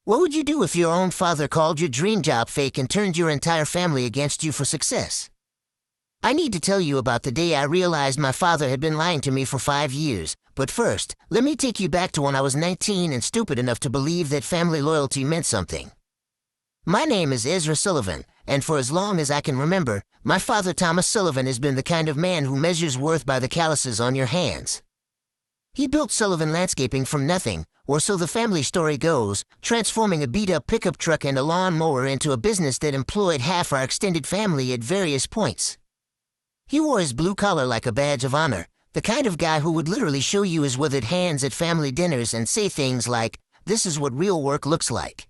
What would you do if your own father called your dream job fake and turned your entire family against you for success? I need to tell you about the day I realized my father had been lying to me for 5 years, but first, let me take you back to when I was 19 and stupid enough to believe that family loyalty meant something. My name is Ezra Sullivan, and for as long as I can remember, my father Thomas Sullivan has been the kind of man who measures worth by the calluses on your hands. He built Sullivan Landscaping from nothing, or so the family story goes, transforming a beat-up pickup truck and a lawn mower into a business that employed half our extended family at various points. He wore his blue collar like a badge of honor, the kind of guy who would literally show you his withered hands at family dinners and say things like, "This is what real work looks like."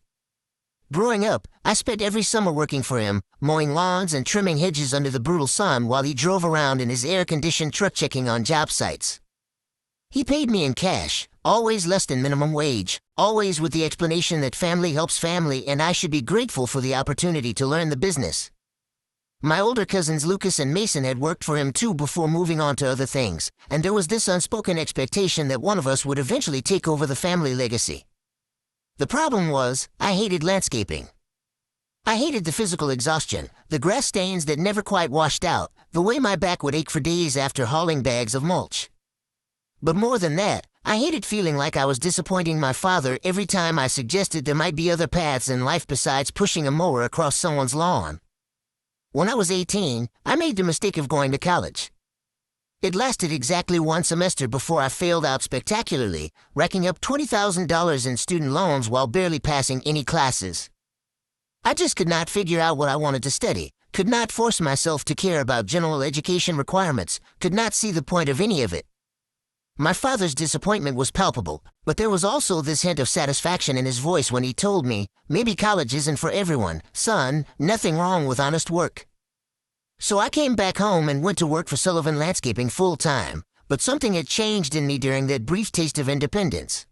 Growing up, I spent every summer working for him, mowing lawns and trimming hedges under the brutal sun while he drove around in his air-conditioned truck checking on job sites. He paid me in cash, always less than minimum wage, always with the explanation that family helps family and I should be grateful for the opportunity to learn the business. My older cousins Lucas and Mason had worked for him too before moving on to other things, and there was this unspoken expectation that one of us would eventually take over the family legacy. The problem was, I hated landscaping. I hated the physical exhaustion, the grass stains that never quite washed out, the way my back would ache for days after hauling bags of mulch. But more than that, I hated feeling like I was disappointing my father every time I suggested there might be other paths in life besides pushing a mower across someone's lawn. When I was 18, I made the mistake of going to college. It lasted exactly 1 semester before I failed out spectacularly, racking up $20,000 in student loans while barely passing any classes. I just could not figure out what I wanted to study, could not force myself to care about general education requirements, could not see the point of any of it. My father's disappointment was palpable, but there was also this hint of satisfaction in his voice when he told me, "Maybe college isn't for everyone, son, nothing wrong with honest work." So I came back home and went to work for Sullivan Landscaping full-time, but something had changed in me during that brief taste of independence.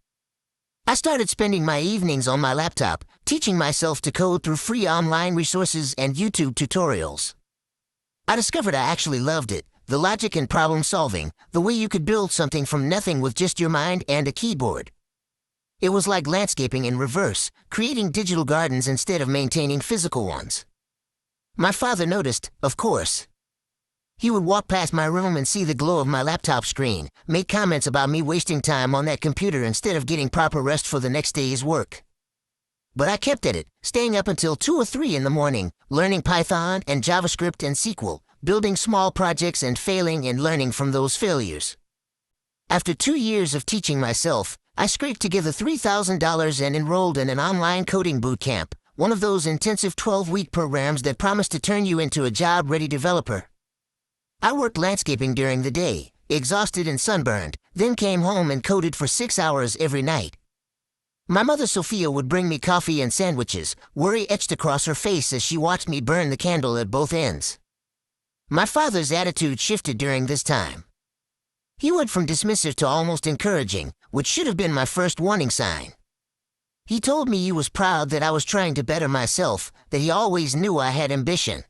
I started spending my evenings on my laptop, teaching myself to code through free online resources and YouTube tutorials. I discovered I actually loved it. The logic and problem solving, the way you could build something from nothing with just your mind and a keyboard. It was like landscaping in reverse, creating digital gardens instead of maintaining physical ones. My father noticed, of course. He would walk past my room and see the glow of my laptop screen, make comments about me wasting time on that computer instead of getting proper rest for the next day's work. But I kept at it, staying up until 2 or 3 in the morning, learning Python and JavaScript and SQL, building small projects and failing and learning from those failures. After 2 years of teaching myself, I scraped together $3,000 and enrolled in an online coding boot camp, one of those intensive 12-week programs that promise to turn you into a job-ready developer. I worked landscaping during the day, exhausted and sunburned, then came home and coded for 6 hours every night. My mother Sophia would bring me coffee and sandwiches, worry etched across her face as she watched me burn the candle at both ends. My father's attitude shifted during this time. He went from dismissive to almost encouraging, which should have been my first warning sign. He told me he was proud that I was trying to better myself, that he always knew I had ambition.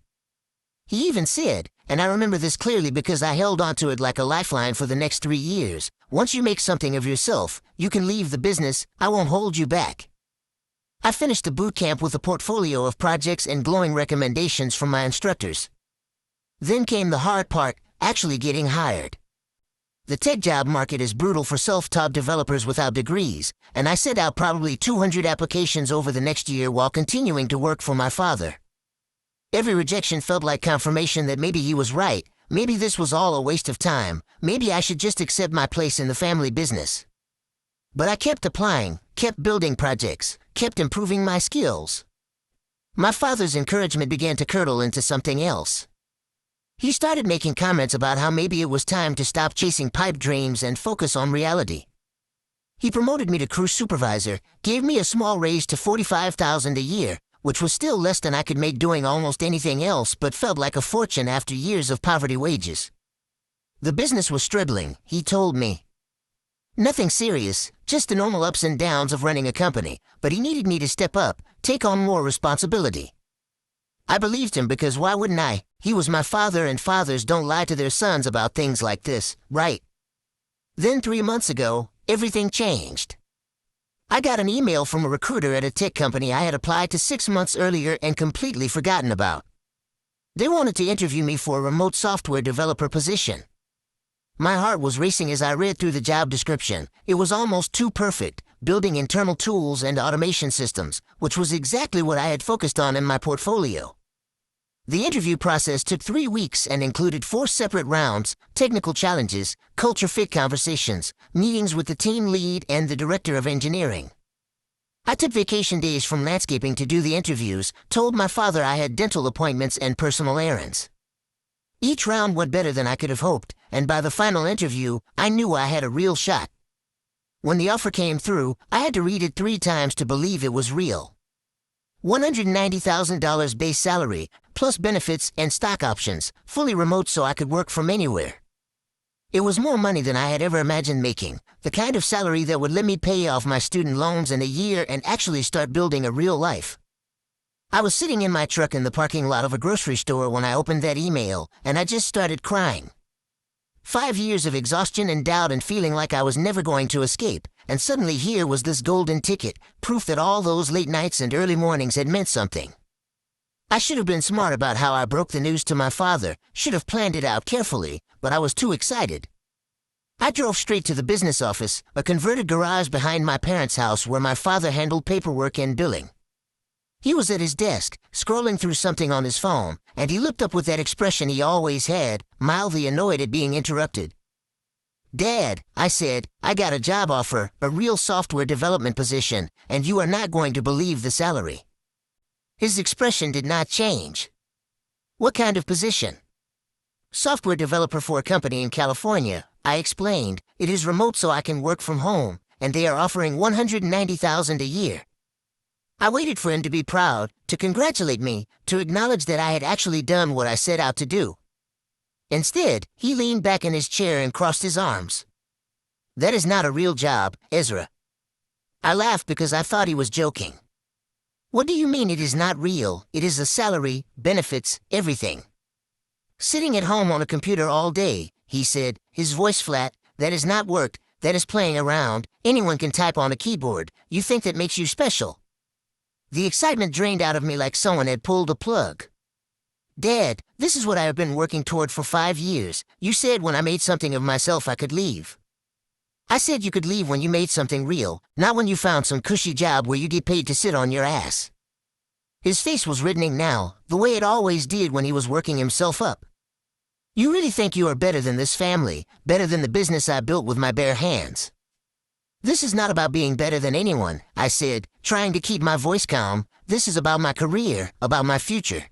He even said, and I remember this clearly because I held onto it like a lifeline for the next 3 years, "Once you make something of yourself, you can leave the business, I won't hold you back." I finished the boot camp with a portfolio of projects and glowing recommendations from my instructors. Then came the hard part, actually getting hired. The tech job market is brutal for self-taught developers without degrees, and I sent out probably 200 applications over the next year while continuing to work for my father. Every rejection felt like confirmation that maybe he was right, maybe this was all a waste of time, maybe I should just accept my place in the family business. But I kept applying, kept building projects, kept improving my skills. My father's encouragement began to curdle into something else. He started making comments about how maybe it was time to stop chasing pipe dreams and focus on reality. He promoted me to crew supervisor, gave me a small raise to $45,000 a year, which was still less than I could make doing almost anything else but felt like a fortune after years of poverty wages. The business was struggling, he told me. Nothing serious, just the normal ups and downs of running a company, but he needed me to step up, take on more responsibility. I believed him because why wouldn't I? He was my father and fathers don't lie to their sons about things like this, right? Then 3 months ago, everything changed. I got an email from a recruiter at a tech company I had applied to 6 months earlier and completely forgotten about. They wanted to interview me for a remote software developer position. My heart was racing as I read through the job description. It was almost too perfect, building internal tools and automation systems, which was exactly what I had focused on in my portfolio. The interview process took 3 weeks and included 4 separate rounds, technical challenges, culture fit conversations, meetings with the team lead and the director of engineering. I took vacation days from landscaping to do the interviews, told my father I had dental appointments and personal errands. Each round went better than I could have hoped, and by the final interview, I knew I had a real shot. When the offer came through, I had to read it 3 times to believe it was real. $190,000 base salary, plus benefits and stock options, fully remote so I could work from anywhere. It was more money than I had ever imagined making, the kind of salary that would let me pay off my student loans in a year and actually start building a real life. I was sitting in my truck in the parking lot of a grocery store when I opened that email, and I just started crying. 5 years of exhaustion and doubt and feeling like I was never going to escape, and suddenly here was this golden ticket, proof that all those late nights and early mornings had meant something. I should have been smart about how I broke the news to my father, should have planned it out carefully, but I was too excited. I drove straight to the business office, a converted garage behind my parents' house where my father handled paperwork and billing. He was at his desk, scrolling through something on his phone, and he looked up with that expression he always had, mildly annoyed at being interrupted. "Dad," I said, "I got a job offer, a real software development position, and you are not going to believe the salary." His expression did not change. "What kind of position?" "Software developer for a company in California," I explained. "It is remote so I can work from home, and they are offering $190,000 a year." I waited for him to be proud, to congratulate me, to acknowledge that I had actually done what I set out to do. Instead, he leaned back in his chair and crossed his arms. "That is not a real job, Ezra." I laughed because I thought he was joking. "What do you mean it is not real? It is a salary, benefits, everything." "Sitting at home on a computer all day," he said, his voice flat, "that is not work, that is playing around. Anyone can type on a keyboard. You think that makes you special." The excitement drained out of me like someone had pulled a plug. "Dad, this is what I have been working toward for 5 years. You said when I made something of myself I could leave." "I said you could leave when you made something real, not when you found some cushy job where you get paid to sit on your ass." His face was reddening now, the way it always did when he was working himself up. "You really think you are better than this family, better than the business I built with my bare hands?" "This is not about being better than anyone," I said, trying to keep my voice calm. "This is about my career, about my future."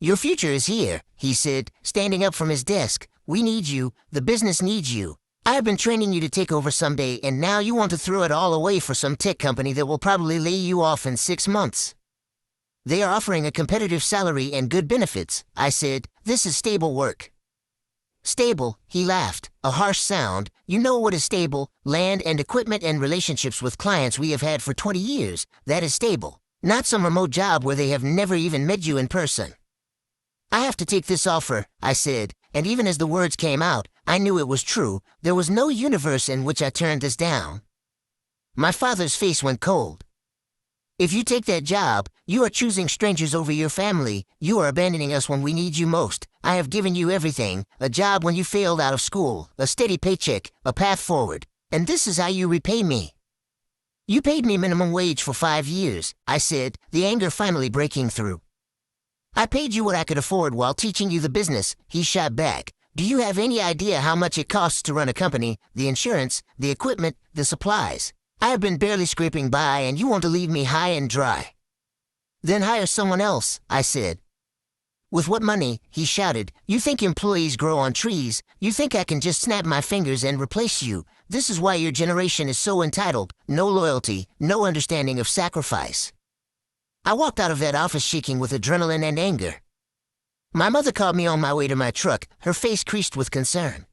"Your future is here," he said, standing up from his desk. "We need you. The business needs you. I have been training you to take over someday, and now you want to throw it all away for some tech company that will probably lay you off in 6 months. They are offering a competitive salary and good benefits," I said. "This is stable work." "Stable," he laughed, a harsh sound. "You know what is stable? Land and equipment and relationships with clients we have had for 20 years. That is stable. Not some remote job where they have never even met you in person." "I have to take this offer," I said, and even as the words came out, I knew it was true. There was no universe in which I turned this down. My father's face went cold. "If you take that job, you are choosing strangers over your family. You are abandoning us when we need you most. I have given you everything, a job when you failed out of school, a steady paycheck, a path forward. And this is how you repay me." "You paid me minimum wage for 5 years," I said, the anger finally breaking through. "I paid you what I could afford while teaching you the business," he shot back. "Do you have any idea how much it costs to run a company, the insurance, the equipment, the supplies? I have been barely scraping by and you want to leave me high and dry." "Then hire someone else," I said. "With what money?" he shouted. "You think employees grow on trees? You think I can just snap my fingers and replace you? This is why your generation is so entitled. No loyalty, no understanding of sacrifice." I walked out of that office shaking with adrenaline and anger. My mother called me on my way to my truck, her face creased with concern.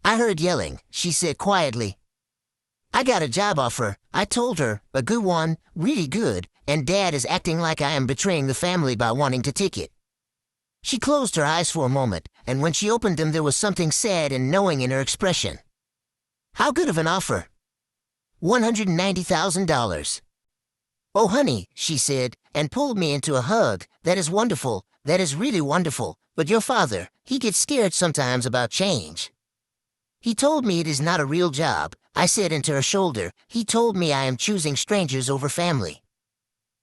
"I heard yelling," she said quietly. "I got a job offer," I told her, "a good one, really good, and Dad is acting like I am betraying the family by wanting to take it." She closed her eyes for a moment, and when she opened them there was something sad and knowing in her expression. "How good of an offer?" $190,000. Oh, honey, she said, and pulled me into a hug. That is wonderful. That is really wonderful. But your father, he gets scared sometimes about change. He told me it is not a real job. I said into her shoulder. He told me I am choosing strangers over family.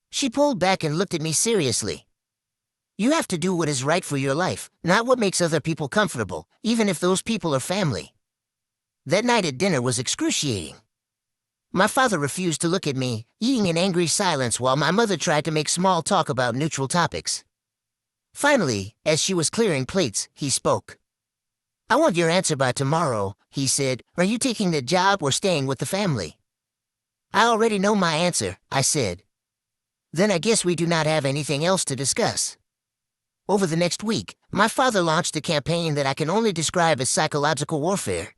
She pulled back and looked at me seriously. You have to do what is right for your life, not what makes other people comfortable, even if those people are family. That night at dinner was excruciating. My father refused to look at me, eating in angry silence while my mother tried to make small talk about neutral topics. Finally, as she was clearing plates, he spoke. I want your answer by tomorrow, he said. Are you taking the job or staying with the family? I already know my answer, I said. Then I guess we do not have anything else to discuss. Over the next week, my father launched a campaign that I can only describe as psychological warfare.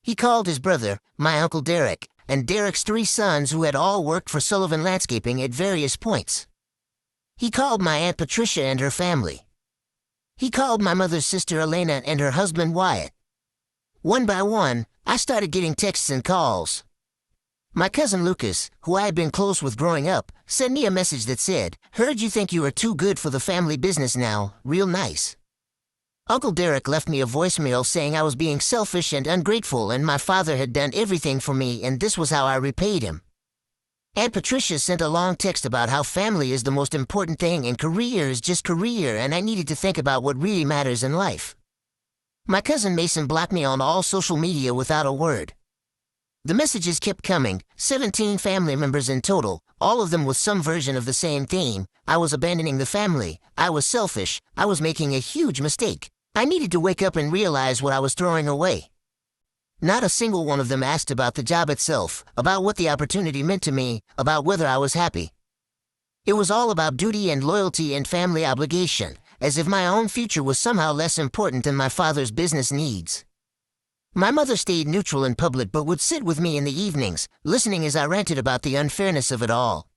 He called his brother, my Uncle Derek, and Derek's 3 sons who had all worked for Sullivan Landscaping at various points. He called my Aunt Patricia and her family. He called my mother's sister Elena and her husband Wyatt. One by one, I started getting texts and calls. My cousin Lucas, who I had been close with growing up, sent me a message that said, "Heard you think you are too good for the family business now, real nice." Uncle Derek left me a voicemail saying I was being selfish and ungrateful and my father had done everything for me and this was how I repaid him. Aunt Patricia sent a long text about how family is the most important thing and career is just career and I needed to think about what really matters in life. My cousin Mason blocked me on all social media without a word. The messages kept coming, 17 family members in total, all of them with some version of the same theme. I was abandoning the family. I was selfish. I was making a huge mistake. I needed to wake up and realize what I was throwing away. Not a single one of them asked about the job itself, about what the opportunity meant to me, about whether I was happy. It was all about duty and loyalty and family obligation, as if my own future was somehow less important than my father's business needs. My mother stayed neutral in public but would sit with me in the evenings, listening as I ranted about the unfairness of it all.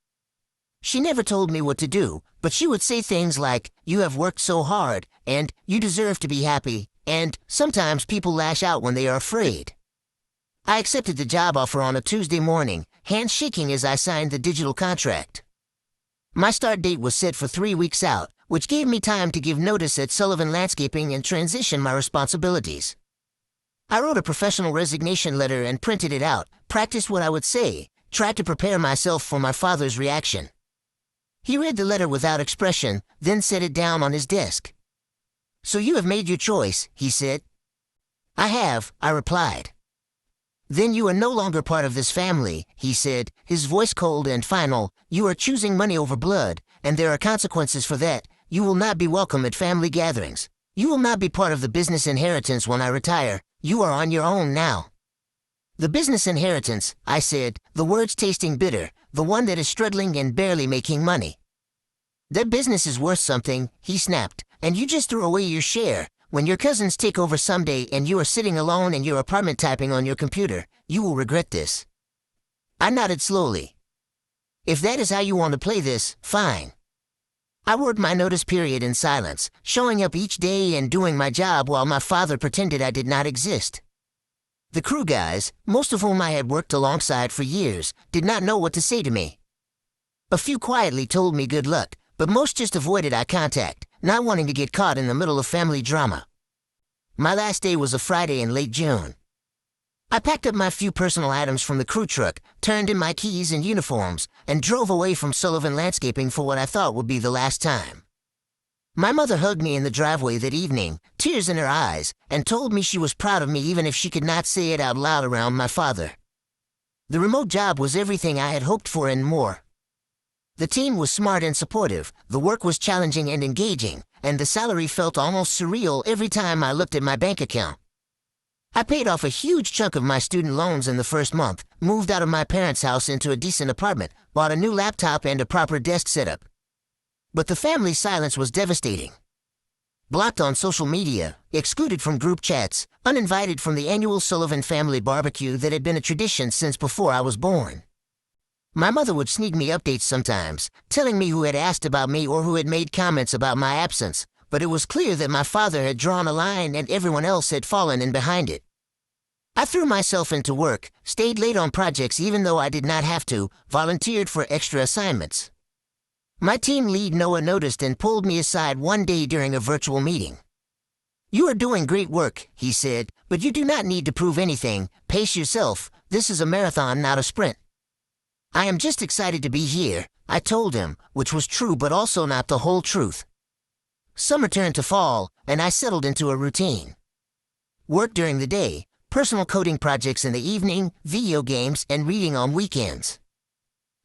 She never told me what to do, but she would say things like, "You have worked so hard," and "You deserve to be happy," and sometimes people lash out when they are afraid. I accepted the job offer on a Tuesday morning, hands shaking as I signed the digital contract. My start date was set for 3 weeks out, which gave me time to give notice at Sullivan Landscaping and transition my responsibilities. I wrote a professional resignation letter and printed it out, practiced what I would say, tried to prepare myself for my father's reaction. He read the letter without expression, then set it down on his desk. "So you have made your choice," he said. "I have," I replied. "Then you are no longer part of this family," he said, his voice cold and final. "You are choosing money over blood, and there are consequences for that. You will not be welcome at family gatherings. You will not be part of the business inheritance when I retire. You are on your own now." "The business inheritance," I said, the words tasting bitter, "the one that is struggling and barely making money." "That business is worth something," he snapped, "and you just threw away your share. When your cousins take over someday and you are sitting alone in your apartment typing on your computer, you will regret this." I nodded slowly. "If that is how you want to play this, fine." I worked my notice period in silence, showing up each day and doing my job while my father pretended I did not exist. The crew guys, most of whom I had worked alongside for years, did not know what to say to me. A few quietly told me good luck, but most just avoided eye contact, not wanting to get caught in the middle of family drama. My last day was a Friday in late June. I packed up my few personal items from the crew truck, turned in my keys and uniforms, and drove away from Sullivan Landscaping for what I thought would be the last time. My mother hugged me in the driveway that evening, tears in her eyes, and told me she was proud of me even if she could not say it out loud around my father. The remote job was everything I had hoped for and more. The team was smart and supportive, the work was challenging and engaging, and the salary felt almost surreal every time I looked at my bank account. I paid off a huge chunk of my student loans in the first month, moved out of my parents' house into a decent apartment, bought a new laptop and a proper desk setup. But the family silence was devastating. Blocked on social media, excluded from group chats, uninvited from the annual Sullivan family barbecue that had been a tradition since before I was born. My mother would sneak me updates sometimes, telling me who had asked about me or who had made comments about my absence, but it was clear that my father had drawn a line and everyone else had fallen in behind it. I threw myself into work, stayed late on projects even though I did not have to, volunteered for extra assignments. My team lead Noah noticed and pulled me aside one day during a virtual meeting. "You are doing great work," he said, "but you do not need to prove anything. Pace yourself. This is a marathon, not a sprint." "I am just excited to be here," I told him, which was true but also not the whole truth. Summer turned to fall, and I settled into a routine. Work during the day, personal coding projects in the evening, video games, and reading on weekends.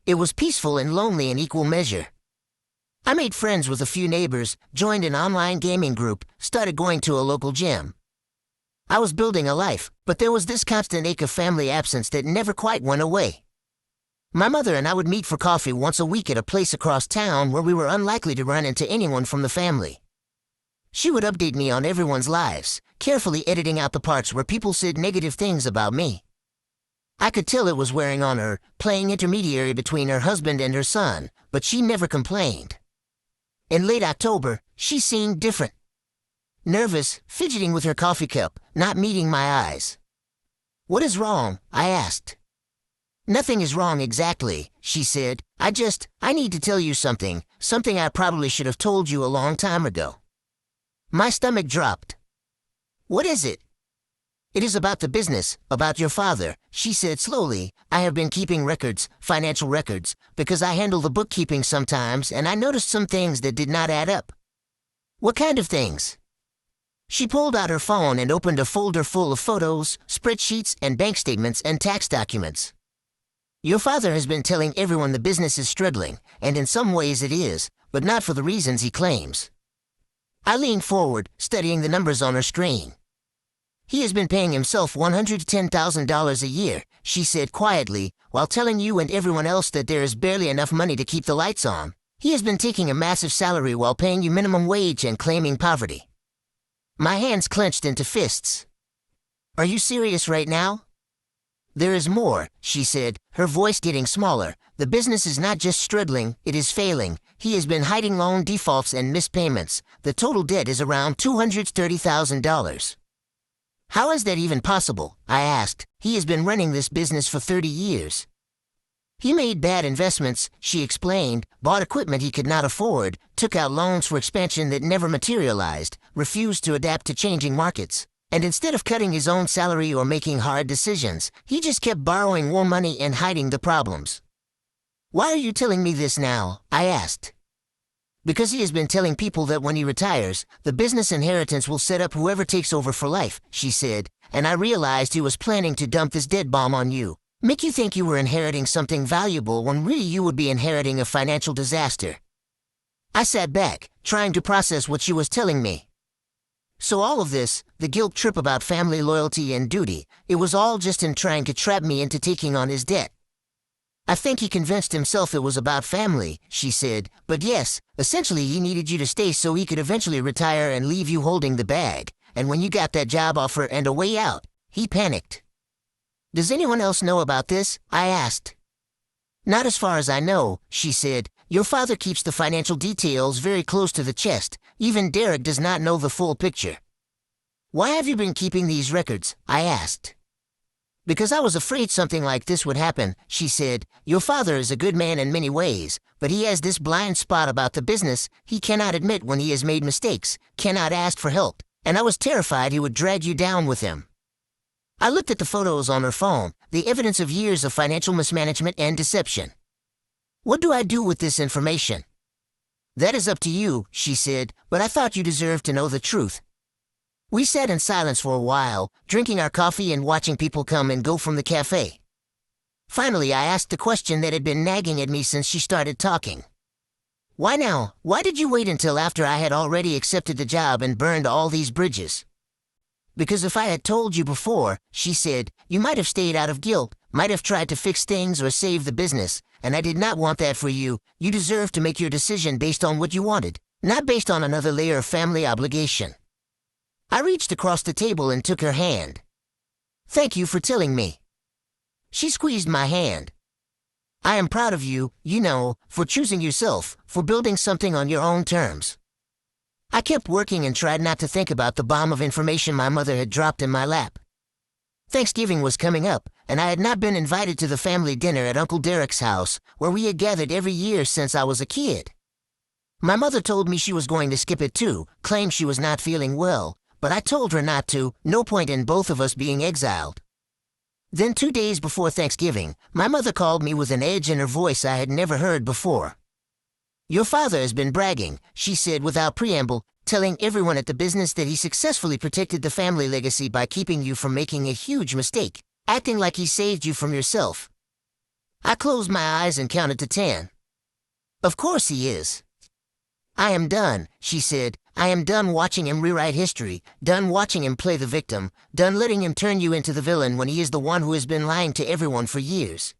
It was peaceful and lonely in equal measure. I made friends with a few neighbors, joined an online gaming group, started going to a local gym. I was building a life, but there was this constant ache of family absence that never quite went away. My mother and I would meet for coffee once a week at a place across town where we were unlikely to run into anyone from the family. She would update me on everyone's lives, carefully editing out the parts where people said negative things about me. I could tell it was wearing on her, playing intermediary between her husband and her son, but she never complained. In late October, she seemed different. Nervous, fidgeting with her coffee cup, not meeting my eyes. "What is wrong?" I asked. "Nothing is wrong exactly," she said. I need to tell you something I probably should have told you a long time ago." My stomach dropped. "What is it?" "It is about the business, about your father," she said slowly. "I have been keeping records, financial records, because I handle the bookkeeping sometimes, and I noticed some things that did not add up." "What kind of things?" She pulled out her phone and opened a folder full of photos, spreadsheets, and bank statements and tax documents. "Your father has been telling everyone the business is struggling, and in some ways it is, but not for the reasons he claims." I leaned forward, studying the numbers on her screen. "He has been paying himself $110,000 a year," she said quietly, "while telling you and everyone else that there is barely enough money to keep the lights on. He has been taking a massive salary while paying you minimum wage and claiming poverty." My hands clenched into fists. "Are you serious right now?" "There is more," she said, her voice getting smaller. "The business is not just struggling, it is failing. He has been hiding loan defaults and missed payments. The total debt is around $230,000. "How is that even possible?" I asked. "He has been running this business for 30 years. He made bad investments," she explained, "bought equipment he could not afford, took out loans for expansion that never materialized, refused to adapt to changing markets. And instead of cutting his own salary or making hard decisions, he just kept borrowing more money and hiding the problems." "Why are you telling me this now?" I asked. "Because he has been telling people that when he retires, the business inheritance will set up whoever takes over for life," she said, "and I realized he was planning to dump this dead bomb on you. Make you think you were inheriting something valuable when really you would be inheriting a financial disaster." I sat back, trying to process what she was telling me. So all of this, the guilt trip about family loyalty and duty, it was all just him trying to trap me into taking on his debt. "I think he convinced himself it was about family," she said, "but yes, essentially he needed you to stay so he could eventually retire and leave you holding the bag, and when you got that job offer and a way out, he panicked." "Does anyone else know about this?" I asked. "Not as far as I know," she said. "Your father keeps the financial details very close to the chest. Even Derek does not know the full picture." "Why have you been keeping these records?" I asked. "Because I was afraid something like this would happen," she said. "Your father is a good man in many ways, but he has this blind spot about the business. He cannot admit when he has made mistakes, cannot ask for help, and I was terrified he would drag you down with him." I looked at the photos on her phone, the evidence of years of financial mismanagement and deception. "What do I do with this information?" "That is up to you," she said, "but I thought you deserved to know the truth." We sat in silence for a while, drinking our coffee and watching people come and go from the cafe. Finally, I asked the question that had been nagging at me since she started talking. "Why now? Why did you wait until after I had already accepted the job and burned all these bridges?" "Because if I had told you before," she said, "you might have stayed out of guilt, might have tried to fix things or save the business, and I did not want that for you. You deserve to make your decision based on what you wanted, not based on another layer of family obligation." I reached across the table and took her hand. "Thank you for telling me." She squeezed my hand. "I am proud of you, for choosing yourself, for building something on your own terms." I kept working and tried not to think about the bomb of information my mother had dropped in my lap. Thanksgiving was coming up, and I had not been invited to the family dinner at Uncle Derek's house, where we had gathered every year since I was a kid. My mother told me she was going to skip it too, claimed she was not feeling well, but I told her not to, no point in both of us being exiled. Then 2 days before Thanksgiving, my mother called me with an edge in her voice I had never heard before. "Your father has been bragging," she said without preamble, telling everyone at the business that he successfully protected the family legacy by keeping you from making a huge mistake, acting like he saved you from yourself. I closed my eyes and counted to 10. "Of course he is." "I am done," she said. "I am done watching him rewrite history, done watching him play the victim, done letting him turn you into the villain when he is the one who has been lying to everyone for years."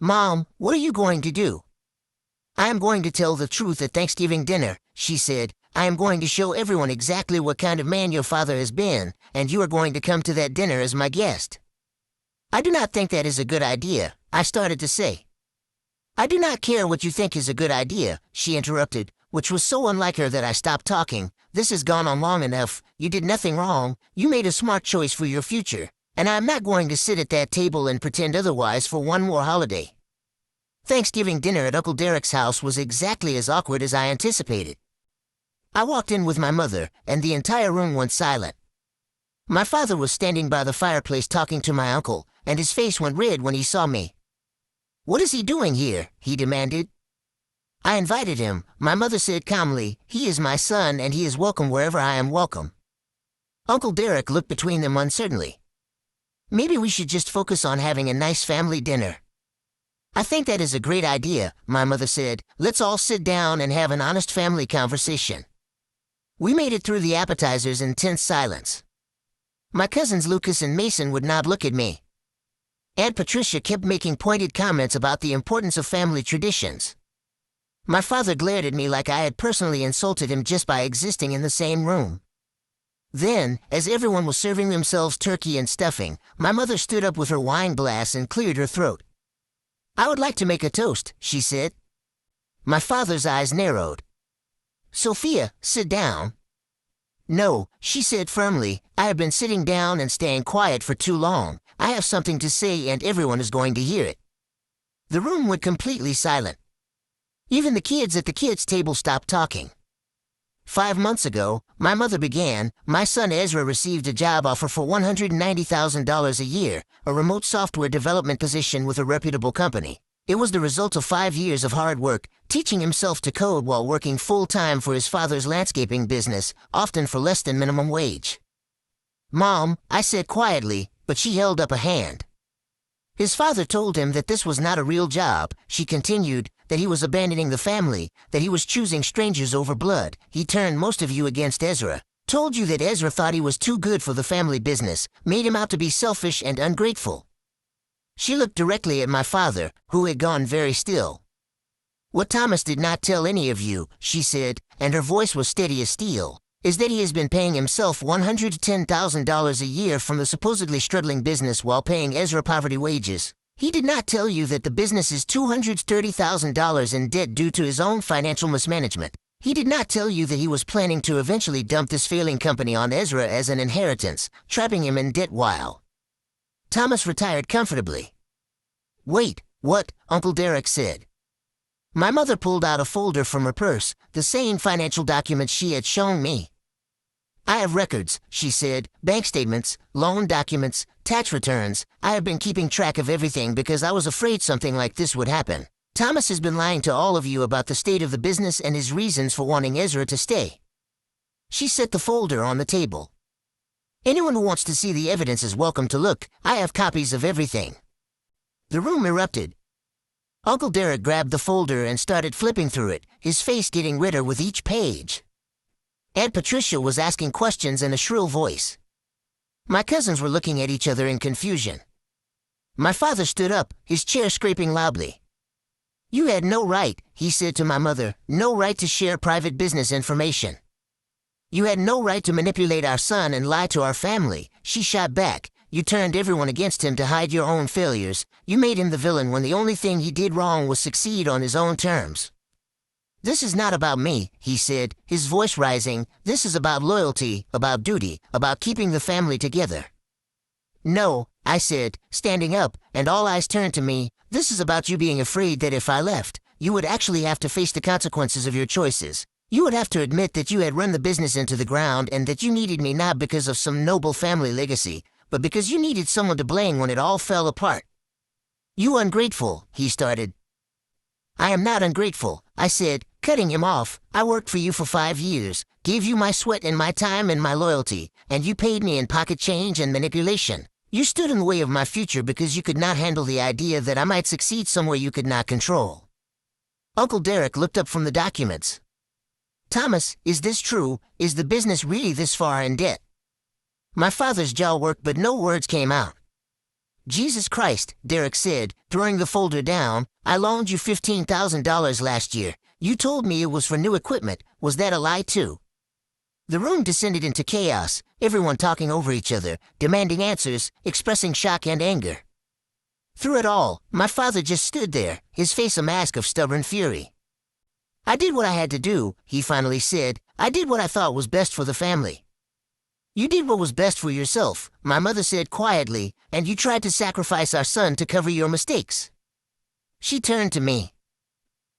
"Mom, what are you going to do?" "I am going to tell the truth at Thanksgiving dinner," she said. "I am going to show everyone exactly what kind of man your father has been, and you are going to come to that dinner as my guest." "I do not think that is a good idea," I started to say. "I do not care what you think is a good idea," she interrupted, which was so unlike her that I stopped talking. "This has gone on long enough. You did nothing wrong. You made a smart choice for your future, and I am not going to sit at that table and pretend otherwise for one more holiday." Thanksgiving dinner at Uncle Derek's house was exactly as awkward as I anticipated. I walked in with my mother, and the entire room went silent. My father was standing by the fireplace talking to my uncle, and his face went red when he saw me. "What is he doing here?" he demanded. "I invited him," my mother said calmly. "He is my son, and he is welcome wherever I am welcome." Uncle Derek looked between them uncertainly. "Maybe we should just focus on having a nice family dinner." "I think that is a great idea," my mother said. "Let's all sit down and have an honest family conversation." We made it through the appetizers in tense silence. My cousins Lucas and Mason would not look at me. Aunt Patricia kept making pointed comments about the importance of family traditions. My father glared at me like I had personally insulted him just by existing in the same room. Then, as everyone was serving themselves turkey and stuffing, my mother stood up with her wine glass and cleared her throat. "I would like to make a toast," she said. My father's eyes narrowed. "Sophia, sit down." "No," she said firmly. "I have been sitting down and staying quiet for too long. I have something to say and everyone is going to hear it." The room went completely silent. Even the kids at the kids' table stopped talking. 5 months ago, my mother began, my son Ezra received a job offer for $190,000 a year, a remote software development position with a reputable company. It was the result of 5 years of hard work, teaching himself to code while working full-time for his father's landscaping business, often for less than minimum wage. "Mom," I said quietly, but she held up a hand. "His father told him that this was not a real job," she continued, "that he was abandoning the family, that he was choosing strangers over blood. He turned most of you against Ezra, told you that Ezra thought he was too good for the family business, made him out to be selfish and ungrateful." She looked directly at my father, who had gone very still. "What Thomas did not tell any of you," she said, and her voice was steady as steel, "is that he has been paying himself $110,000 a year from the supposedly struggling business while paying Ezra poverty wages. He did not tell you that the business is $230,000 in debt due to his own financial mismanagement. He did not tell you that he was planning to eventually dump this failing company on Ezra as an inheritance, trapping him in debt while Thomas retired comfortably." "Wait, what?" Uncle Derek said. My mother pulled out a folder from her purse, the same financial documents she had shown me. "I have records," she said, "bank statements, loan documents, tax returns. I have been keeping track of everything because I was afraid something like this would happen. Thomas has been lying to all of you about the state of the business and his reasons for wanting Ezra to stay." She set the folder on the table. "Anyone who wants to see the evidence is welcome to look. I have copies of everything." The room erupted. Uncle Derek grabbed the folder and started flipping through it, his face getting redder with each page. Aunt Patricia was asking questions in a shrill voice. My cousins were looking at each other in confusion. My father stood up, his chair scraping loudly. "You had no right," he said to my mother, "no right to share private business information. You had no right to manipulate our son and lie to our family." She shot back. "You turned everyone against him to hide your own failures. You made him the villain when the only thing he did wrong was succeed on his own terms." "This is not about me," he said, his voice rising. "This is about loyalty, about duty, about keeping the family together." No, I said, standing up, and all eyes turned to me. This is about you being afraid that if I left, you would actually have to face the consequences of your choices. You would have to admit that you had run the business into the ground and that you needed me not because of some noble family legacy, but because you needed someone to blame when it all fell apart. You ungrateful, he started. I am not ungrateful, I said, cutting him off. I worked for you for 5 years, gave you my sweat and my time and my loyalty, and you paid me in pocket change and manipulation. You stood in the way of my future because you could not handle the idea that I might succeed somewhere you could not control. Uncle Derek looked up from the documents. Thomas, is this true? Is the business really this far in debt? My father's jaw worked, but no words came out. Jesus Christ, Derek said, throwing the folder down. I loaned you $15,000 last year. You told me it was for new equipment. Was that a lie too? The room descended into chaos, everyone talking over each other, demanding answers, expressing shock and anger. Through it all, my father just stood there, his face a mask of stubborn fury. I did what I had to do, he finally said. I did what I thought was best for the family. You did what was best for yourself, my mother said quietly, and you tried to sacrifice our son to cover your mistakes. She turned to me.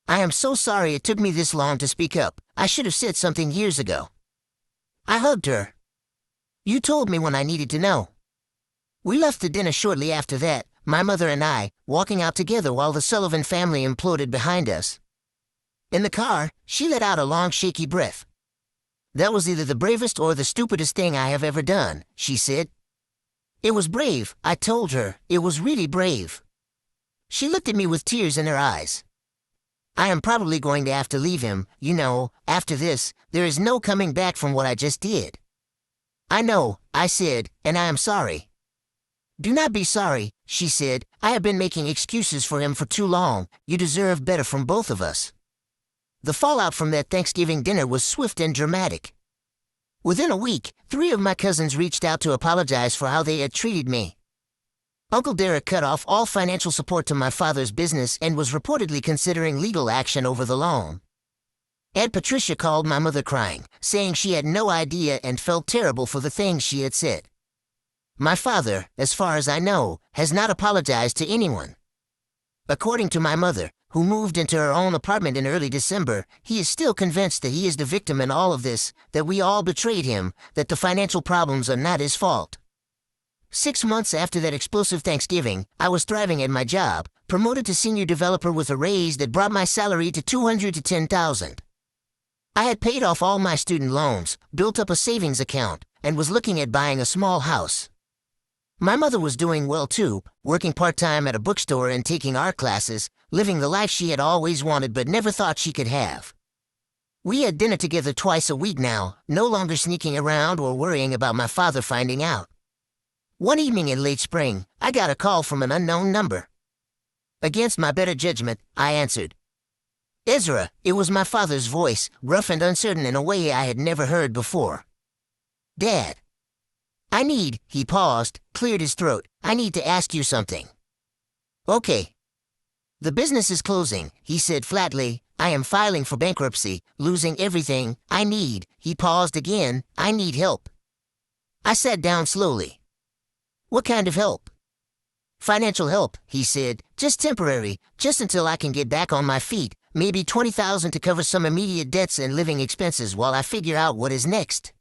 I am so sorry it took me this long to speak up. I should have said something years ago. I hugged her. You told me when I needed to know. We left the dinner shortly after that, my mother and I, walking out together while the Sullivan family imploded behind us. In the car, she let out a long, shaky breath. That was either the bravest or the stupidest thing I have ever done, she said. It was brave, I told her. It was really brave. She looked at me with tears in her eyes. I am probably going to have to leave him, you know, after this. There is no coming back from what I just did. I know, I said, and I am sorry. Do not be sorry, she said. I have been making excuses for him for too long. You deserve better from both of us. The fallout from that Thanksgiving dinner was swift and dramatic. Within a week, 3 of my cousins reached out to apologize for how they had treated me. Uncle Derek cut off all financial support to my father's business and was reportedly considering legal action over the loan. Aunt Patricia called my mother crying, saying she had no idea and felt terrible for the things she had said. My father, as far as I know, has not apologized to anyone. According to my mother, who moved into her own apartment in early December, he is still convinced that he is the victim in all of this, that we all betrayed him, that the financial problems are not his fault. 6 months after that explosive Thanksgiving, I was thriving at my job, promoted to senior developer with a raise that brought my salary to $200 to $10,000. I had paid off all my student loans, built up a savings account, and was looking at buying a small house. My mother was doing well too, working part-time at a bookstore and taking art classes, living the life she had always wanted but never thought she could have. We had dinner together twice a week now, no longer sneaking around or worrying about my father finding out. One evening in late spring, I got a call from an unknown number. Against my better judgment, I answered. Ezra, it was my father's voice, rough and uncertain in a way I had never heard before. Dad. He paused, cleared his throat. I need to ask you something. Okay. The business is closing, he said flatly. I am filing for bankruptcy, losing everything. He paused again. I need help. I sat down slowly. What kind of help? Financial help, he said. Just temporary, just until I can get back on my feet. Maybe $20,000 to cover some immediate debts and living expenses while I figure out what is next.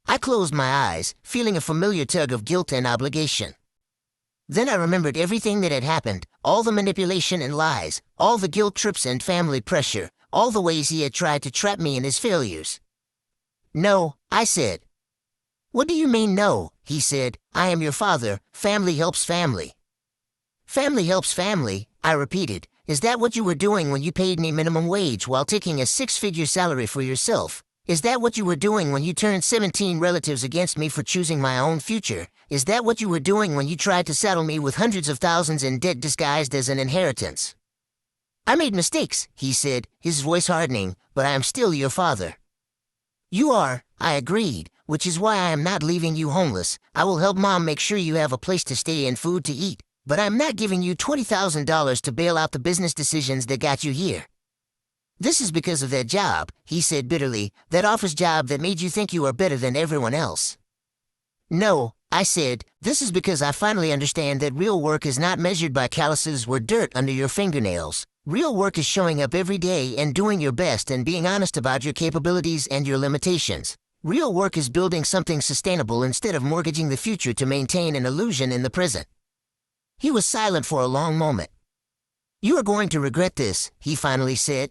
I closed my eyes, feeling a familiar tug of guilt and obligation. Then I remembered everything that had happened, all the manipulation and lies, all the guilt trips and family pressure, all the ways he had tried to trap me in his failures. No, I said. What do you mean no? He said. I am your father. Family helps family. Family helps family, I repeated. Is that what you were doing when you paid me minimum wage while taking a 6-figure salary for yourself? Is that what you were doing when you turned 17 relatives against me for choosing my own future? Is that what you were doing when you tried to saddle me with hundreds of thousands in debt disguised as an inheritance? I made mistakes, he said, his voice hardening, but I am still your father. You are, I agreed, which is why I am not leaving you homeless. I will help Mom make sure you have a place to stay and food to eat, but I am not giving you $20,000 to bail out the business decisions that got you here. This is because of that job, he said bitterly, that office job that made you think you are better than everyone else. No, I said, this is because I finally understand that real work is not measured by calluses or dirt under your fingernails. Real work is showing up every day and doing your best and being honest about your capabilities and your limitations. Real work is building something sustainable instead of mortgaging the future to maintain an illusion in the present. He was silent for a long moment. You are going to regret this, he finally said.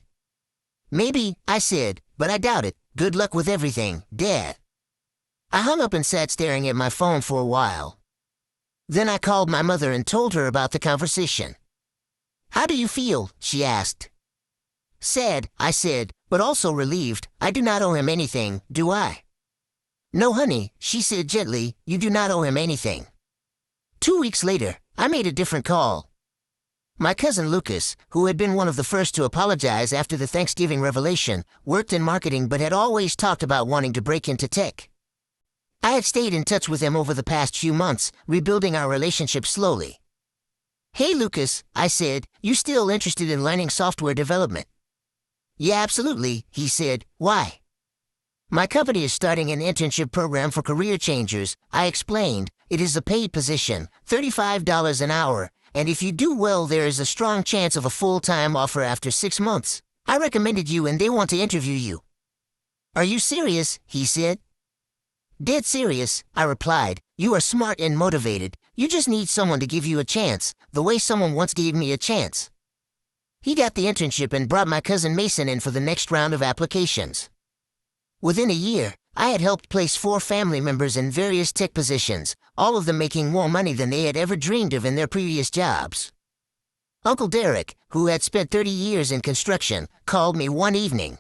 Maybe, I said, but I doubt it. Good luck with everything, Dad. I hung up and sat staring at my phone for a while. Then I called my mother and told her about the conversation. How do you feel? She asked. Sad, I said, but also relieved. I do not owe him anything, do I? No, honey, she said gently, you do not owe him anything. 2 weeks later, I made a different call. My cousin Lucas, who had been one of the first to apologize after the Thanksgiving revelation, worked in marketing but had always talked about wanting to break into tech. I had stayed in touch with him over the past few months, rebuilding our relationship slowly. Hey Lucas, I said, you still interested in learning software development? Yeah, absolutely, he said. Why? My company is starting an internship program for career changers, I explained. It is a paid position, $35 an hour, and if you do well there is a strong chance of a full-time offer after 6 months. I recommended you and they want to interview you. Are you serious? He said. Dead serious, I replied. You are smart and motivated. You just need someone to give you a chance, the way someone once gave me a chance. He got the internship and brought my cousin Mason in for the next round of applications. Within a year, I had helped place 4 family members in various tech positions, all of them making more money than they had ever dreamed of in their previous jobs. Uncle Derek, who had spent 30 years in construction, called me one evening.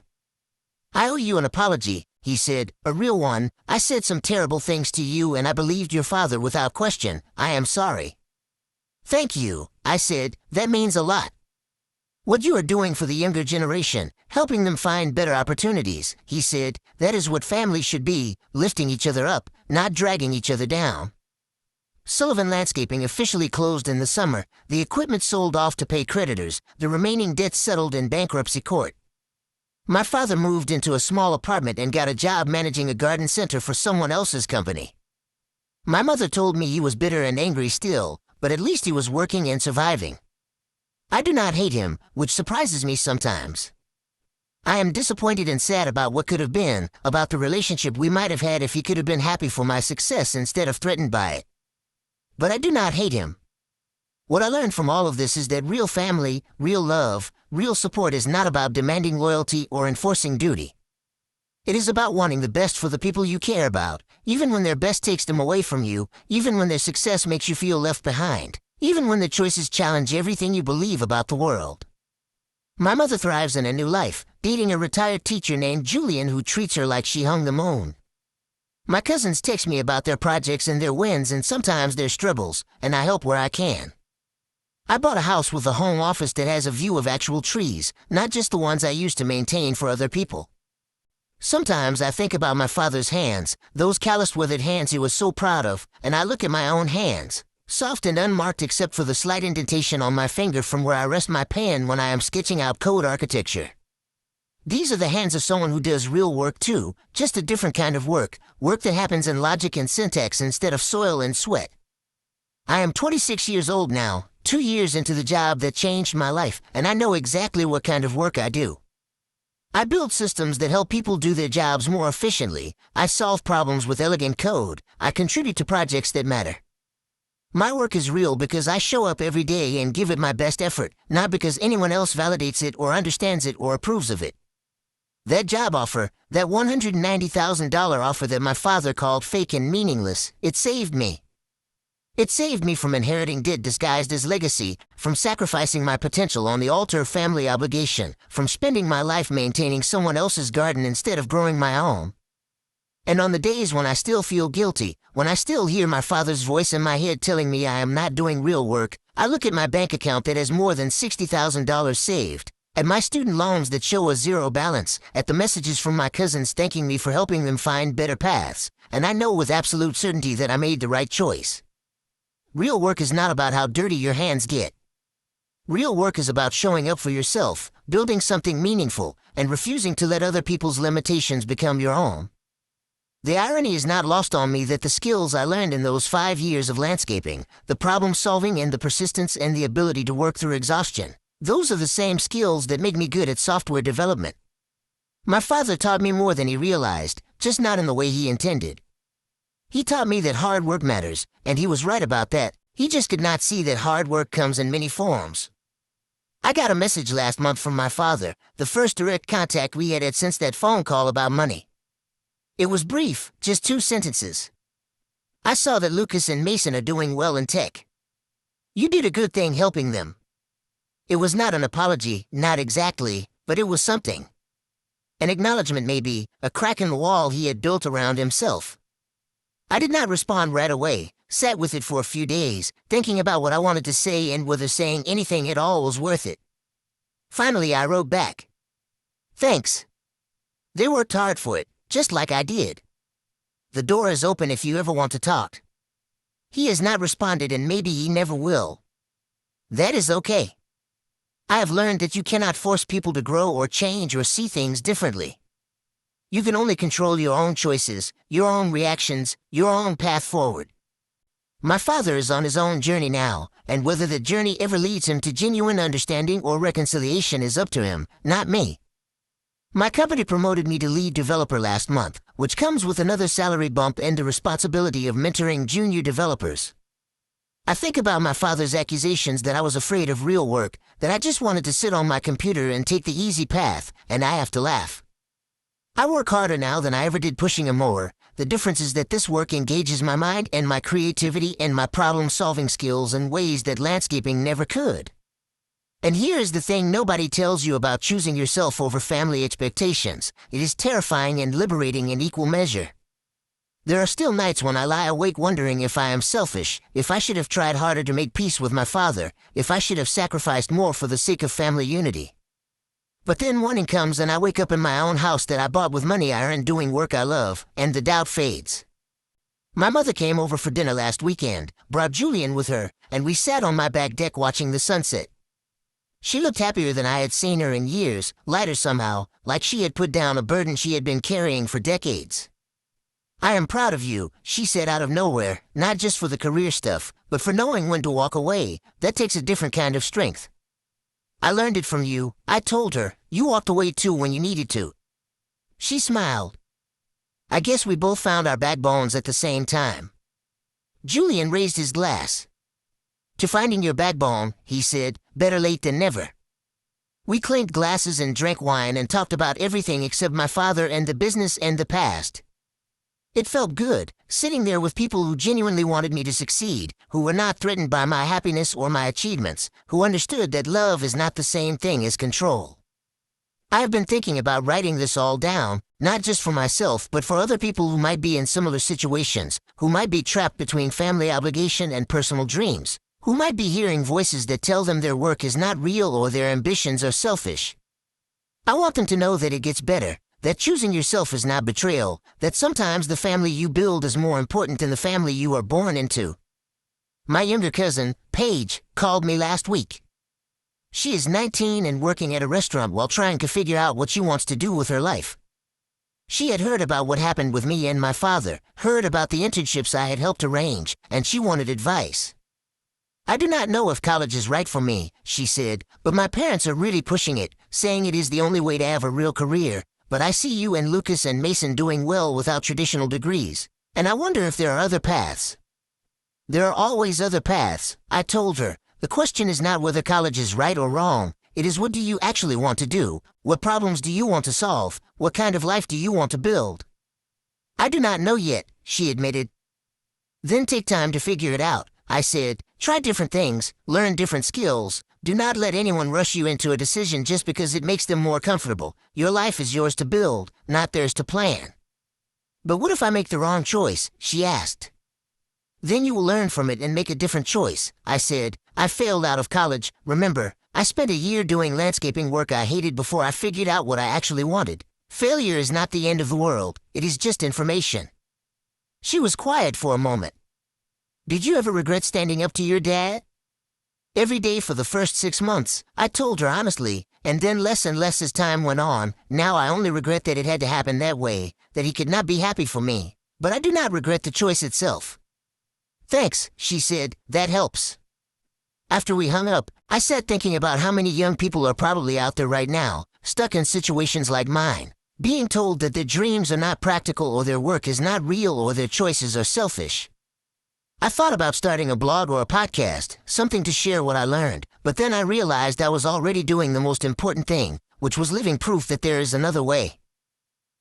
I owe you an apology, he said, a real one. I said some terrible things to you and I believed your father without question. I am sorry. Thank you, I said, that means a lot. What you are doing for the younger generation, helping them find better opportunities, he said, that is what family should be, lifting each other up, not dragging each other down. Sullivan Landscaping officially closed in the summer, the equipment sold off to pay creditors, the remaining debts settled in bankruptcy court. My father moved into a small apartment and got a job managing a garden center for someone else's company. My mother told me he was bitter and angry still, but at least he was working and surviving. I do not hate him, which surprises me sometimes. I am disappointed and sad about what could have been, about the relationship we might have had if he could have been happy for my success instead of threatened by it. But I do not hate him. What I learned from all of this is that real family, real love, real support is not about demanding loyalty or enforcing duty. It is about wanting the best for the people you care about, even when their best takes them away from you, even when their success makes you feel left behind, even when their choices challenge everything you believe about the world. My mother thrives in a new life, dating a retired teacher named Julian who treats her like she hung the moon. My cousins text me about their projects and their wins and sometimes their struggles, and I help where I can. I bought a house with a home office that has a view of actual trees, not just the ones I used to maintain for other people. Sometimes I think about my father's hands, those calloused weathered hands he was so proud of, and I look at my own hands, soft and unmarked except for the slight indentation on my finger from where I rest my pen when I am sketching out code architecture. These are the hands of someone who does real work too, just a different kind of work, work that happens in logic and syntax instead of soil and sweat. I am 26 years old now, 2 years into the job that changed my life, and I know exactly what kind of work I do. I build systems that help people do their jobs more efficiently. I solve problems with elegant code. I contribute to projects that matter. My work is real because I show up every day and give it my best effort, not because anyone else validates it or understands it or approves of it. That job offer, that $190,000 offer that my father called fake and meaningless, it saved me. It saved me from inheriting debt disguised as legacy, from sacrificing my potential on the altar of family obligation, from spending my life maintaining someone else's garden instead of growing my own. And on the days when I still feel guilty, when I still hear my father's voice in my head telling me I am not doing real work, I look at my bank account that has more than $60,000 saved, at my student loans that show a zero balance, at the messages from my cousins thanking me for helping them find better paths, and I know with absolute certainty that I made the right choice. Real work is not about how dirty your hands get. Real work is about showing up for yourself, building something meaningful, and refusing to let other people's limitations become your own. The irony is not lost on me that the skills I learned in those 5 years of landscaping, the problem solving and the persistence and the ability to work through exhaustion, those are the same skills that make me good at software development. My father taught me more than he realized, just not in the way he intended. He taught me that hard work matters, and he was right about that. He just could not see that hard work comes in many forms. I got a message last month from my father, the first direct contact we had since that phone call about money. It was brief, just 2 sentences. I saw that Lucas and Mason are doing well in tech. You did a good thing helping them. It was not an apology, not exactly, but it was something. An acknowledgement maybe, a crack in the wall he had built around himself. I did not respond right away, sat with it for a few days, thinking about what I wanted to say and whether saying anything at all was worth it. Finally, I wrote back. Thanks. They worked hard for it, just like I did. The door is open if you ever want to talk. He has not responded and maybe he never will. That is okay. I have learned that you cannot force people to grow or change or see things differently. You can only control your own choices, your own reactions, your own path forward. My father is on his own journey now, and whether the journey ever leads him to genuine understanding or reconciliation is up to him, not me. My company promoted me to lead developer last month, which comes with another salary bump and the responsibility of mentoring junior developers. I think about my father's accusations that I was afraid of real work, that I just wanted to sit on my computer and take the easy path, and I have to laugh. I work harder now than I ever did pushing a mower. The difference is that this work engages my mind and my creativity and my problem-solving skills in ways that landscaping never could. And here is the thing nobody tells you about choosing yourself over family expectations. It is terrifying and liberating in equal measure. There are still nights when I lie awake wondering if I am selfish, if I should have tried harder to make peace with my father, if I should have sacrificed more for the sake of family unity. But then morning comes and I wake up in my own house that I bought with money I earned doing work I love, and the doubt fades. My mother came over for dinner last weekend, brought Julian with her, and we sat on my back deck watching the sunset. She looked happier than I had seen her in years, lighter somehow, like she had put down a burden she had been carrying for decades. I am proud of you, she said out of nowhere, not just for the career stuff, but for knowing when to walk away. That takes a different kind of strength. I learned it from you, I told her. You walked away too when you needed to. She smiled. I guess we both found our backbones at the same time. Julian raised his glass. To finding your backbone, he said, better late than never. We clinked glasses and drank wine and talked about everything except my father and the business and the past. It felt good, sitting there with people who genuinely wanted me to succeed, who were not threatened by my happiness or my achievements, who understood that love is not the same thing as control. I have been thinking about writing this all down, not just for myself but for other people who might be in similar situations, who might be trapped between family obligation and personal dreams, who might be hearing voices that tell them their work is not real or their ambitions are selfish. I want them to know that it gets better. That choosing yourself is not betrayal, that sometimes the family you build is more important than the family you are born into. My younger cousin, Paige, called me last week. She is 19 and working at a restaurant while trying to figure out what she wants to do with her life. She had heard about what happened with me and my father, heard about the internships I had helped arrange, and she wanted advice. I do not know if college is right for me, she said, but my parents are really pushing it, saying it is the only way to have a real career. But I see you and Lucas and Mason doing well without traditional degrees, and I wonder if there are other paths. There are always other paths, I told her. The question is not whether college is right or wrong. It is what do you actually want to do? What problems do you want to solve? What kind of life do you want to build? I do not know yet, she admitted. Then take time to figure it out, I said. Try different things, learn different skills. Do not let anyone rush you into a decision just because it makes them more comfortable. Your life is yours to build, not theirs to plan. But what if I make the wrong choice? She asked. Then you will learn from it and make a different choice, I said. I failed out of college, remember. I spent a year doing landscaping work I hated before I figured out what I actually wanted. Failure is not the end of the world, it is just information. She was quiet for a moment. Did you ever regret standing up to your dad? Every day for the first 6 months, I told her honestly, and then less and less as time went on. Now I only regret that it had to happen that way, that he could not be happy for me. But I do not regret the choice itself. Thanks, she said, that helps. After we hung up, I sat thinking about how many young people are probably out there right now, stuck in situations like mine, being told that their dreams are not practical or their work is not real or their choices are selfish. I thought about starting a blog or a podcast, something to share what I learned, but then I realized I was already doing the most important thing, which was living proof that there is another way.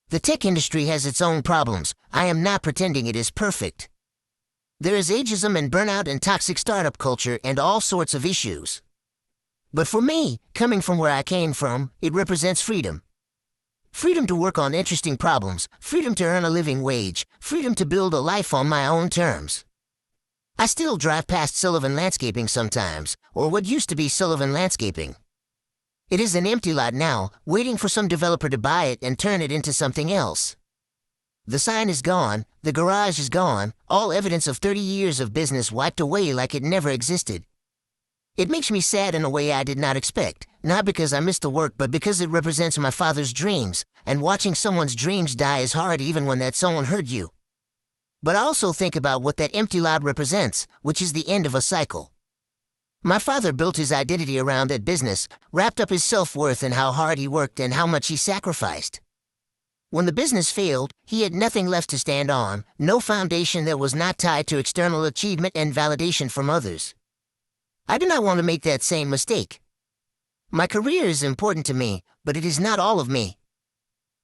The tech industry has its own problems. I am not pretending it is perfect. There is ageism and burnout and toxic startup culture and all sorts of issues. But for me, coming from where I came from, it represents freedom. Freedom to work on interesting problems, freedom to earn a living wage, freedom to build a life on my own terms. I still drive past Sullivan Landscaping sometimes, or what used to be Sullivan Landscaping. It is an empty lot now, waiting for some developer to buy it and turn it into something else. The sign is gone, the garage is gone, all evidence of 30 years of business wiped away like it never existed. It makes me sad in a way I did not expect, not because I missed the work but because it represents my father's dreams, and watching someone's dreams die is hard even when that someone hurt you. But I also think about what that empty lot represents, which is the end of a cycle. My father built his identity around that business, wrapped up his self-worth in how hard he worked and how much he sacrificed. When the business failed, he had nothing left to stand on, no foundation that was not tied to external achievement and validation from others. I do not want to make that same mistake. My career is important to me, but it is not all of me.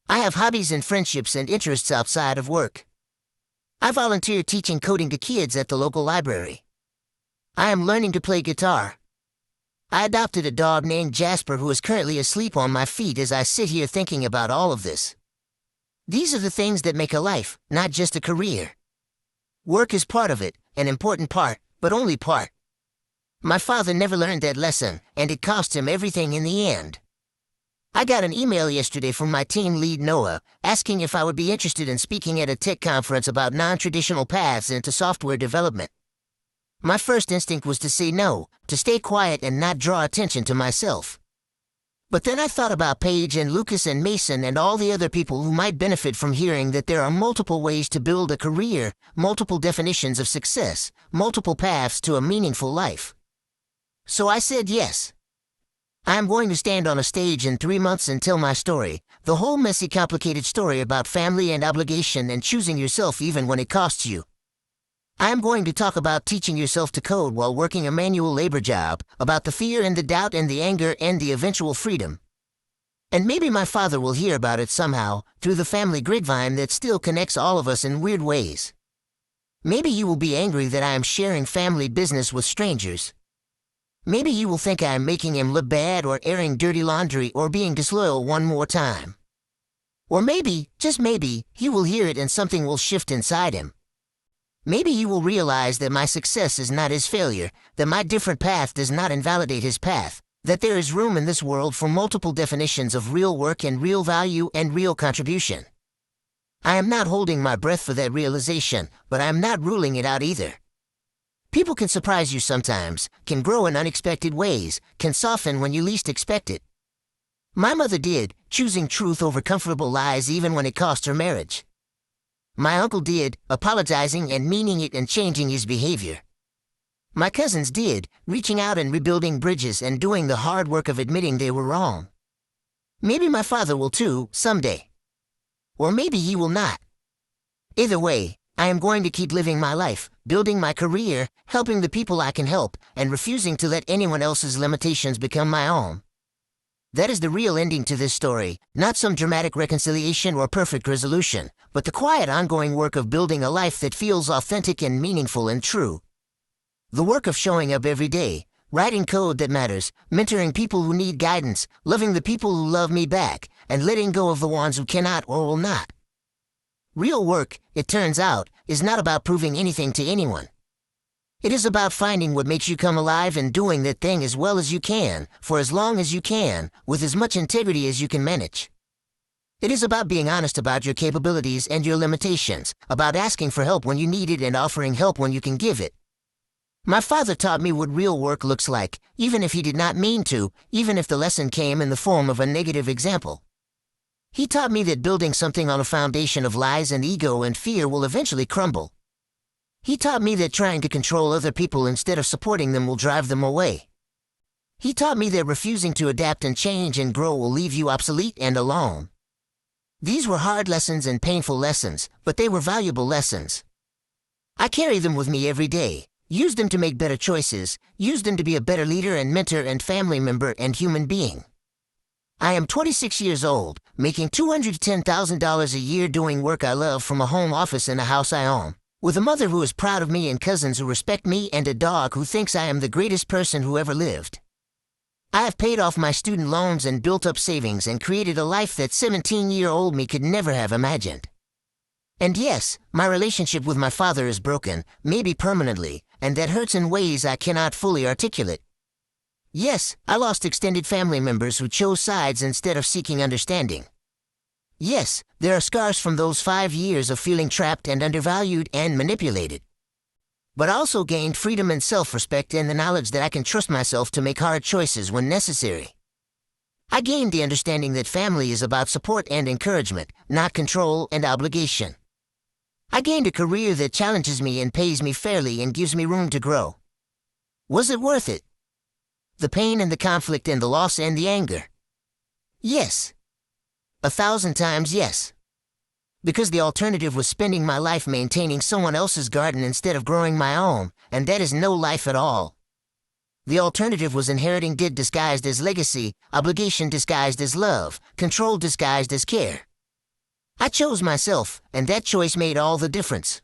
I have hobbies and friendships and interests outside of work. I volunteer teaching coding to kids at the local library. I am learning to play guitar. I adopted a dog named Jasper who is currently asleep on my feet as I sit here thinking about all of this. These are the things that make a life, not just a career. Work is part of it, an important part, but only part. My father never learned that lesson, and it cost him everything in the end. I got an email yesterday from my team lead Noah, asking if I would be interested in speaking at a tech conference about non-traditional paths into software development. My first instinct was to say no, to stay quiet and not draw attention to myself. But then I thought about Paige and Lucas and Mason and all the other people who might benefit from hearing that there are multiple ways to build a career, multiple definitions of success, multiple paths to a meaningful life. So I said yes. I am going to stand on a stage in 3 months and tell my story, the whole messy, complicated story about family and obligation and choosing yourself even when it costs you. I am going to talk about teaching yourself to code while working a manual labor job, about the fear and the doubt and the anger and the eventual freedom. And maybe my father will hear about it somehow, through the family grapevine that still connects all of us in weird ways. Maybe he will be angry that I am sharing family business with strangers. Maybe he will think I am making him look bad or airing dirty laundry or being disloyal one more time. Or maybe, just maybe, he will hear it and something will shift inside him. Maybe he will realize that my success is not his failure, that my different path does not invalidate his path, that there is room in this world for multiple definitions of real work and real value and real contribution. I am not holding my breath for that realization, but I am not ruling it out either. People can surprise you sometimes, can grow in unexpected ways, can soften when you least expect it. My mother did, choosing truth over comfortable lies even when it cost her marriage. My uncle did, apologizing and meaning it and changing his behavior. My cousins did, reaching out and rebuilding bridges and doing the hard work of admitting they were wrong. Maybe my father will too, someday. Or maybe he will not. Either way, I am going to keep living my life, building my career, helping the people I can help, and refusing to let anyone else's limitations become my own. That is the real ending to this story, not some dramatic reconciliation or perfect resolution, but the quiet ongoing work of building a life that feels authentic and meaningful and true. The work of showing up every day, writing code that matters, mentoring people who need guidance, loving the people who love me back, and letting go of the ones who cannot or will not. Real work, it turns out, is not about proving anything to anyone. It is about finding what makes you come alive and doing that thing as well as you can, for as long as you can, with as much integrity as you can manage. It is about being honest about your capabilities and your limitations, about asking for help when you need it and offering help when you can give it. My father taught me what real work looks like, even if he did not mean to, even if the lesson came in the form of a negative example. He taught me that building something on a foundation of lies and ego and fear will eventually crumble. He taught me that trying to control other people instead of supporting them will drive them away. He taught me that refusing to adapt and change and grow will leave you obsolete and alone. These were hard lessons and painful lessons, but they were valuable lessons. I carry them with me every day, use them to make better choices, use them to be a better leader and mentor and family member and human being. I am 26 years old, making $210,000 a year doing work I love from a home office in a house I own, with a mother who is proud of me and cousins who respect me and a dog who thinks I am the greatest person who ever lived. I have paid off my student loans and built up savings and created a life that 17-year-old me could never have imagined. And yes, my relationship with my father is broken, maybe permanently, and that hurts in ways I cannot fully articulate. Yes, I lost extended family members who chose sides instead of seeking understanding. Yes, there are scars from those 5 years of feeling trapped and undervalued and manipulated. But I also gained freedom and self-respect and the knowledge that I can trust myself to make hard choices when necessary. I gained the understanding that family is about support and encouragement, not control and obligation. I gained a career that challenges me and pays me fairly and gives me room to grow. Was it worth it? The pain and the conflict and the loss and the anger? Yes. 1,000 times yes. Because the alternative was spending my life maintaining someone else's garden instead of growing my own, and that is no life at all. The alternative was inheriting debt disguised as legacy, obligation disguised as love, control disguised as care. I chose myself, and that choice made all the difference.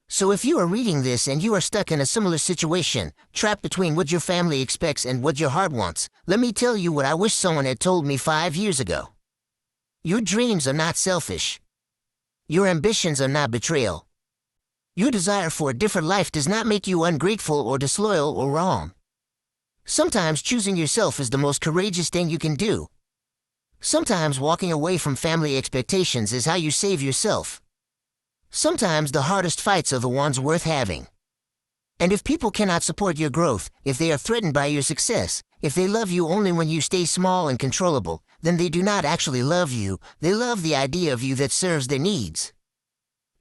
So if you are reading this and you are stuck in a similar situation, trapped between what your family expects and what your heart wants, let me tell you what I wish someone had told me 5 years ago. Your dreams are not selfish. Your ambitions are not betrayal. Your desire for a different life does not make you ungrateful or disloyal or wrong. Sometimes choosing yourself is the most courageous thing you can do. Sometimes walking away from family expectations is how you save yourself. Sometimes the hardest fights are the ones worth having. And if people cannot support your growth, if they are threatened by your success, if they love you only when you stay small and controllable, then they do not actually love you, they love the idea of you that serves their needs.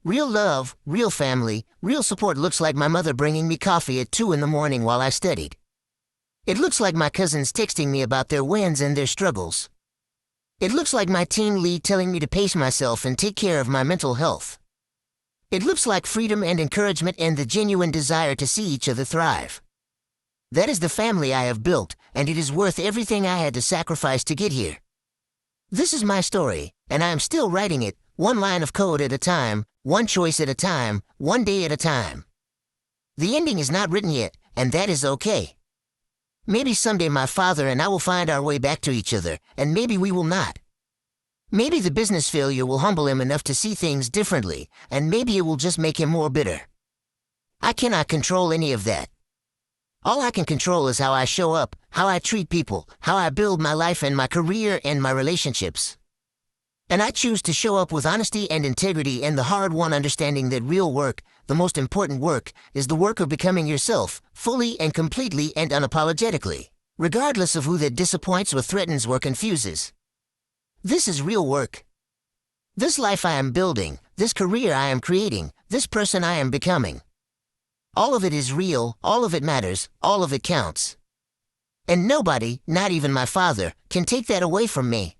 Real love, real family, real support looks like my mother bringing me coffee at 2 in the morning while I studied. It looks like my cousins texting me about their wins and their struggles. It looks like my team lead telling me to pace myself and take care of my mental health. It looks like freedom and encouragement and the genuine desire to see each other thrive. That is the family I have built, and it is worth everything I had to sacrifice to get here. This is my story, and I am still writing it, one line of code at a time, one choice at a time, one day at a time. The ending is not written yet, and that is okay. Maybe someday my father and I will find our way back to each other, and maybe we will not. Maybe the business failure will humble him enough to see things differently, and maybe it will just make him more bitter. I cannot control any of that. All I can control is how I show up, how I treat people, how I build my life and my career and my relationships. And I choose to show up with honesty and integrity and the hard-won understanding that real work, the most important work, is the work of becoming yourself, fully and completely and unapologetically, regardless of who that disappoints or threatens or confuses. This is real work. This life I am building, this career I am creating, this person I am becoming. All of it is real, all of it matters, all of it counts. And nobody, not even my father, can take that away from me.